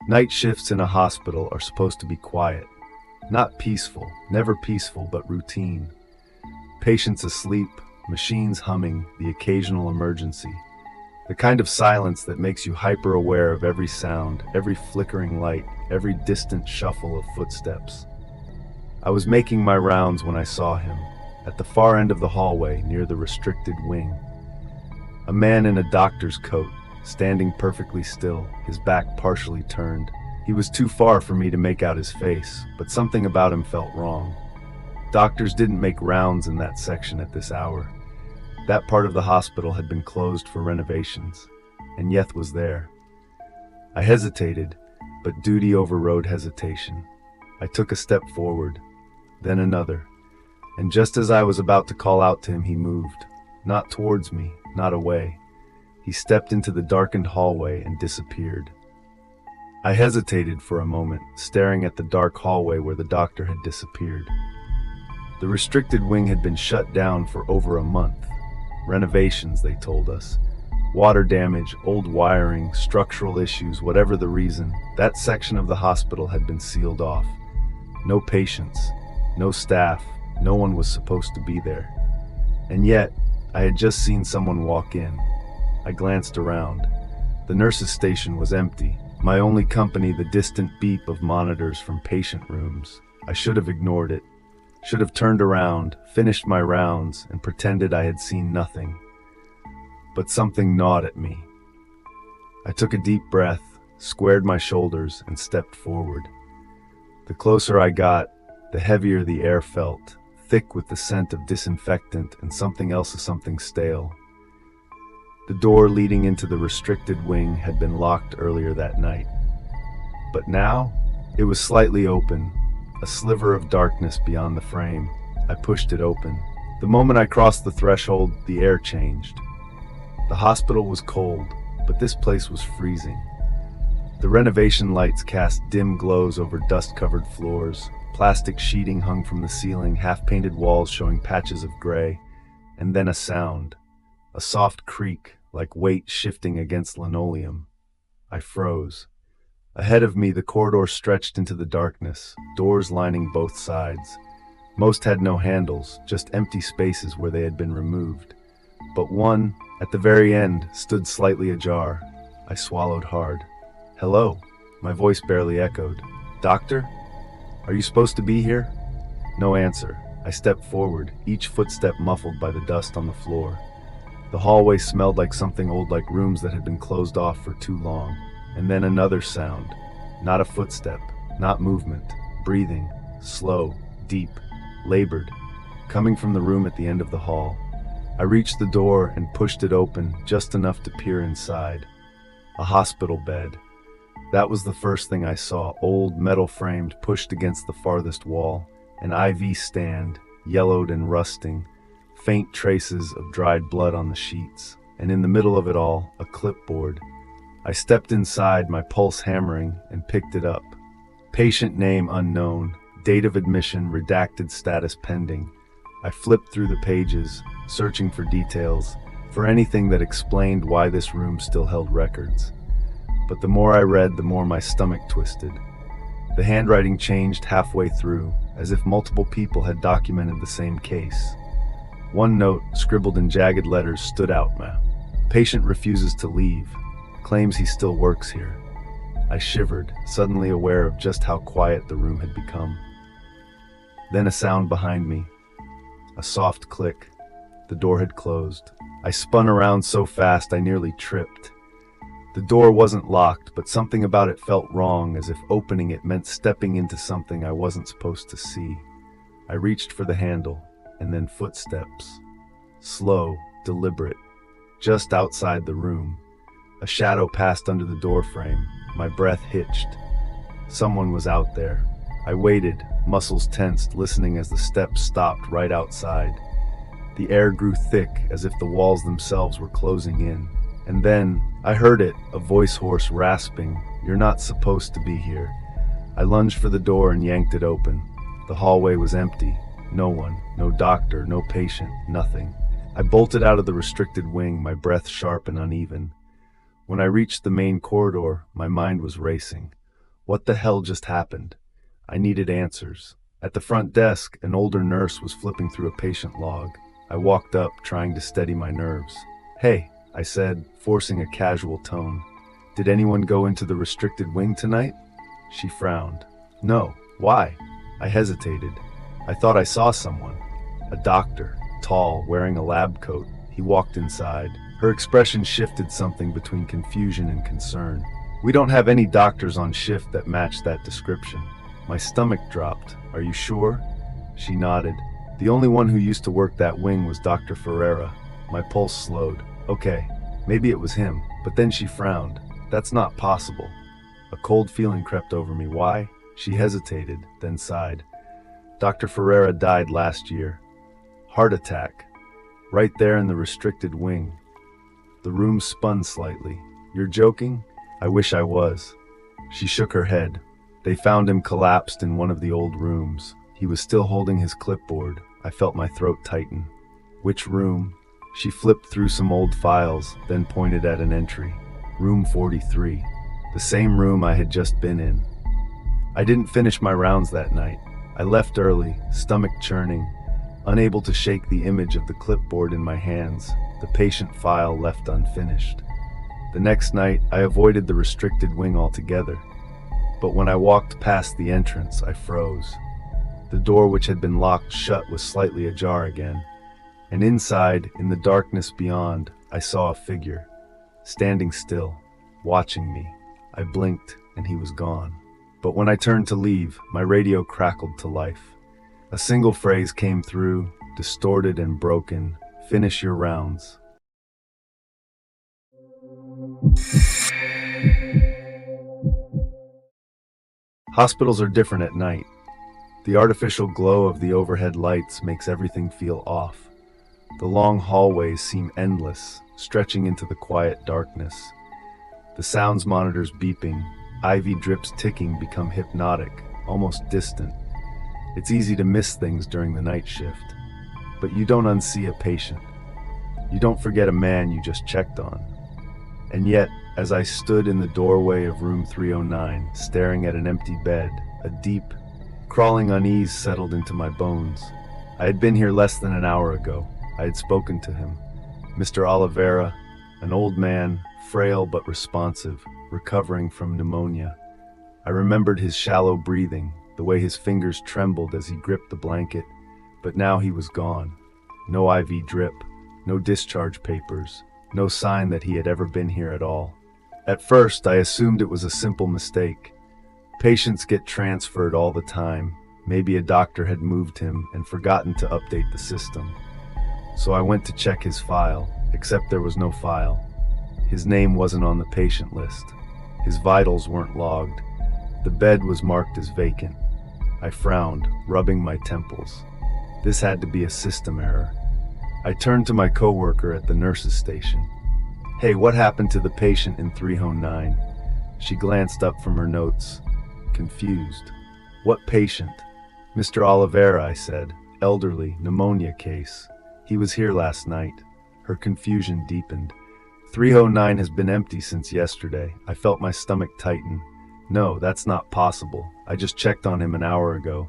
Night shifts in a hospital are supposed to be quiet. Not peaceful, never peaceful, but routine. Patients asleep, machines humming, the occasional emergency. The kind of silence that makes you hyper-aware of every sound, every flickering light, every distant shuffle of footsteps. I was making my rounds when I saw him, at the far end of the hallway near the restricted wing. A man in a doctor's coat, standing perfectly still, his back partially turned. He was too far for me to make out his face, but something about him felt wrong. Doctors didn't make rounds in that section at this hour. That part of the hospital had been closed for renovations, and Yeth was there. I hesitated, but duty overrode hesitation. I took a step forward, then another, and just as I was about to call out to him, he moved. Not towards me, not away. He stepped into the darkened hallway and disappeared. I hesitated for a moment, staring at the dark hallway where the doctor had disappeared. The restricted wing had been shut down for over a month. Renovations, they told us. Water damage, old wiring, structural issues, whatever the reason, that section of the hospital had been sealed off. No patients, no staff, no one was supposed to be there. And yet, I had just seen someone walk in. I glanced around. The nurse's station was empty. My only company, the distant beep of monitors from patient rooms. I should have ignored it. Should have turned around, finished my rounds, and pretended I had seen nothing. But something gnawed at me. I took a deep breath, squared my shoulders, and stepped forward. The closer I got, the heavier the air felt, thick with the scent of disinfectant and something else of something stale. The door leading into the restricted wing had been locked earlier that night. But now, it was slightly open, a sliver of darkness beyond the frame. I pushed it open. The moment I crossed the threshold, the air changed. The hospital was cold, but this place was freezing. The renovation lights cast dim glows over dust-covered floors. Plastic sheeting hung from the ceiling, half-painted walls showing patches of gray. And then a sound. A soft creak, like weight shifting against linoleum. I froze. Ahead of me, the corridor stretched into the darkness, doors lining both sides. Most had no handles, just empty spaces where they had been removed. But one, at the very end, stood slightly ajar. I swallowed hard. "Hello," my voice barely echoed. "Doctor? Are you supposed to be here?" No answer. I stepped forward, each footstep muffled by the dust on the floor. The hallway smelled like something old, like rooms that had been closed off for too long. And then another sound. Not a footstep, not movement. Breathing, slow, deep, labored, coming from the room at the end of the hall. I reached the door and pushed it open, just enough to peer inside. A hospital bed. That was the first thing I saw, old, metal-framed, pushed against the farthest wall. An IV stand, yellowed and rusting, faint traces of dried blood on the sheets. And in the middle of it all, a clipboard. I stepped inside, my pulse hammering, and picked it up. Patient name unknown, date of admission redacted, status pending. I flipped through the pages, searching for details, for anything that explained why this room still held records. But the more I read, the more my stomach twisted. The handwriting changed halfway through, as if multiple people had documented the same case. One note, scribbled in jagged letters, stood out. Patient refuses to leave. Claims he still works here. I shivered, suddenly aware of just how quiet the room had become. Then a sound behind me. A soft click. The door had closed. I spun around so fast I nearly tripped. The door wasn't locked, but something about it felt wrong, as if opening it meant stepping into something I wasn't supposed to see. I reached for the handle, and then footsteps. Slow, deliberate. Just outside the room. A shadow passed under the doorframe. My breath hitched. Someone was out there. I waited, muscles tensed, listening as the steps stopped right outside. The air grew thick, as if the walls themselves were closing in. And then, I heard it, a voice hoarse, rasping, "You're not supposed to be here." I lunged for the door and yanked it open. The hallway was empty. No one, no doctor, no patient, nothing. I bolted out of the restricted wing, my breath sharp and uneven. When I reached the main corridor, my mind was racing. What the hell just happened? I needed answers. At the front desk, an older nurse was flipping through a patient log. I walked up, trying to steady my nerves. "Hey," I said, forcing a casual tone. "Did anyone go into the restricted wing tonight?" She frowned. "No. Why?" I hesitated. "I thought I saw someone." A doctor, tall, wearing a lab coat. He walked inside. Her expression shifted, something between confusion and concern. "We don't have any doctors on shift that match that description." My stomach dropped. "Are you sure?" She nodded. "The only one who used to work that wing was Dr. Ferreira." My pulse slowed. Okay, maybe it was him. But then she frowned. "That's not possible." A cold feeling crept over me. "Why?" She hesitated, then sighed. "Dr. Ferreira died last year. Heart attack. Right there in the restricted wing." The room spun slightly. "You're joking?" "I wish I was." She shook her head. "They found him collapsed in one of the old rooms. He was still holding his clipboard." I felt my throat tighten. "Which room?" She flipped through some old files, then pointed at an entry. Room 43. The same room I had just been in. I didn't finish my rounds that night. I left early, stomach churning, unable to shake the image of the clipboard in my hands, the patient file left unfinished. The next night, I avoided the restricted wing altogether. But when I walked past the entrance, I froze. The door, which had been locked shut, was slightly ajar again. And inside, in the darkness beyond, I saw a figure, standing still, watching me. I blinked, and he was gone. But when I turned to leave, my radio crackled to life. A single phrase came through, distorted and broken: "Finish your rounds." Hospitals are different at night. The artificial glow of the overhead lights makes everything feel off. The long hallways seem endless, stretching into the quiet darkness. The sounds monitors beeping, IV drips ticking become hypnotic, almost distant. It's easy to miss things during the night shift. But you don't unsee a patient. You don't forget a man you just checked on. And yet, as I stood in the doorway of room 309, staring at an empty bed, a deep, crawling unease settled into my bones. I had been here less than an hour ago. I had spoken to him. Mr. Oliveira, an old man, frail but responsive, recovering from pneumonia. I remembered his shallow breathing, the way his fingers trembled as he gripped the blanket, but now he was gone. No IV drip, no discharge papers, no sign that he had ever been here at all. At first, I assumed it was a simple mistake. Patients get transferred all the time. Maybe a doctor had moved him and forgotten to update the system. So I went to check his file, except there was no file. His name wasn't on the patient list. His vitals weren't logged. The bed was marked as vacant. I frowned, rubbing my temples. This had to be a system error. I turned to my coworker at the nurse's station. "Hey, what happened to the patient in 309? She glanced up from her notes, confused. "What patient?" "Mr. Oliveira," I said. "Elderly, pneumonia case. He was here last night." Her confusion deepened. 309 has been empty since yesterday." I felt my stomach tighten. "No, that's not possible. I just checked on him an hour ago."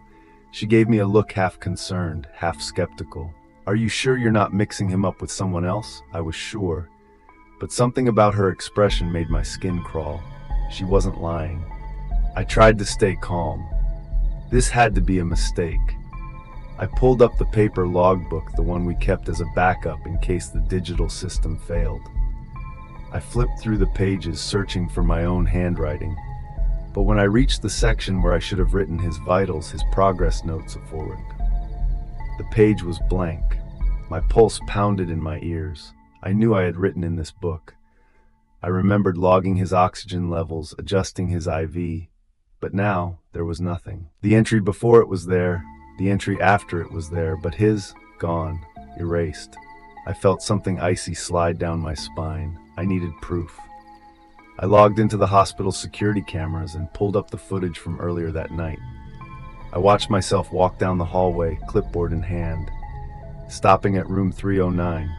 She gave me a look, half concerned, half skeptical. "Are you sure you're not mixing him up with someone else?" I was sure. But something about her expression made my skin crawl. She wasn't lying. I tried to stay calm. This had to be a mistake. I pulled up the paper logbook, the one we kept as a backup in case the digital system failed. I flipped through the pages, searching for my own handwriting. But when I reached the section where I should have written his vitals, his progress notes forward, the page was blank. My pulse pounded in my ears. I knew I had written in this book. I remembered logging his oxygen levels, adjusting his IV. But now, there was nothing. The entry before it was there, the entry after it was there, but his, gone, erased. I felt something icy slide down my spine. I needed proof. I logged into the hospital's security cameras and pulled up the footage from earlier that night. I watched myself walk down the hallway, clipboard in hand, stopping at room 309.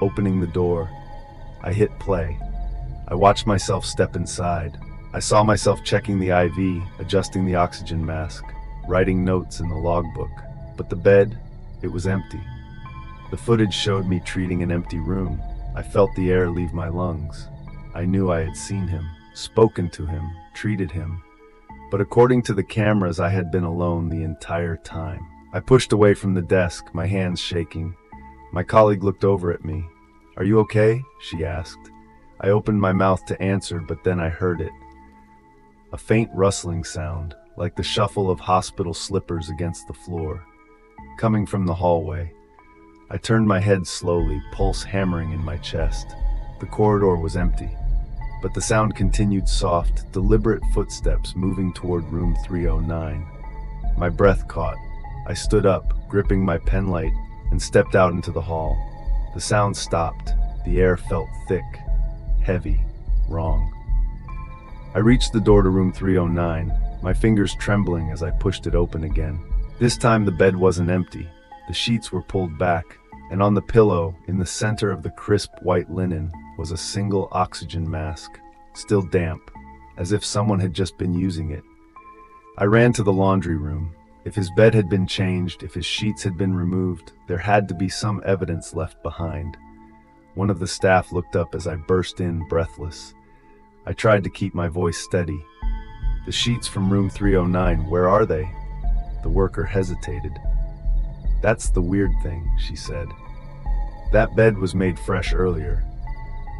Opening the door, I hit play. I watched myself step inside. I saw myself checking the IV, adjusting the oxygen mask, writing notes in the logbook. But the bed, it was empty. The footage showed me treating an empty room. I felt the air leave my lungs. I knew I had seen him, spoken to him, treated him. But according to the cameras, I had been alone the entire time. I pushed away from the desk, my hands shaking. My colleague looked over at me. "Are you okay?" she asked. I opened my mouth to answer, but then I heard it. A faint rustling sound, like the shuffle of hospital slippers against the floor, coming from the hallway. I turned my head slowly, pulse hammering in my chest. The corridor was empty, but the sound continued, soft, deliberate footsteps moving toward room 309. My breath caught. I stood up, gripping my penlight, and stepped out into the hall. The sound stopped. The air felt thick, heavy, wrong. I reached the door to room 309, my fingers trembling as I pushed it open again. This time the bed wasn't empty. The sheets were pulled back, and on the pillow, in the center of the crisp white linen, was a single oxygen mask, still damp, as if someone had just been using it. I ran to the laundry room. If his bed had been changed, if his sheets had been removed, there had to be some evidence left behind. One of the staff looked up as I burst in, breathless. I tried to keep my voice steady. "The sheets from room 309, where are they?" The worker hesitated. "That's the weird thing," she said. "That bed was made fresh earlier.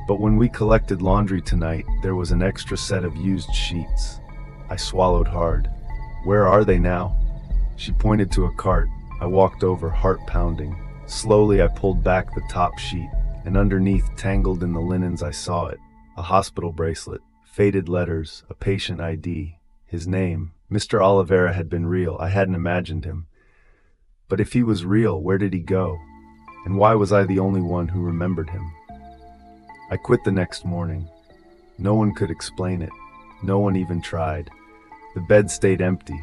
But when we collected laundry tonight, there was an extra set of used sheets." I swallowed hard. "Where are they now?" She pointed to a cart. I walked over, heart pounding. Slowly I pulled back the top sheet, and underneath, tangled in the linens, I saw it. A hospital bracelet, faded letters, a patient ID. His name, Mr. Oliveira, had been real. I hadn't imagined him. But if he was real, where did he go? And why was I the only one who remembered him? I quit the next morning. No one could explain it. No one even tried. The bed stayed empty.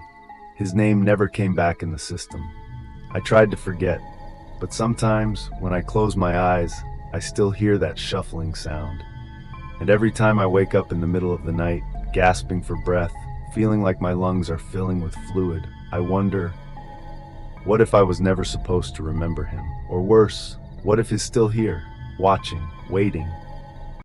His name never came back in the system. I tried to forget, but sometimes, when I close my eyes, I still hear that shuffling sound. And every time I wake up in the middle of the night, gasping for breath, feeling like my lungs are filling with fluid, I wonder, what if I was never supposed to remember him? Or worse, what if he's still here, watching, waiting,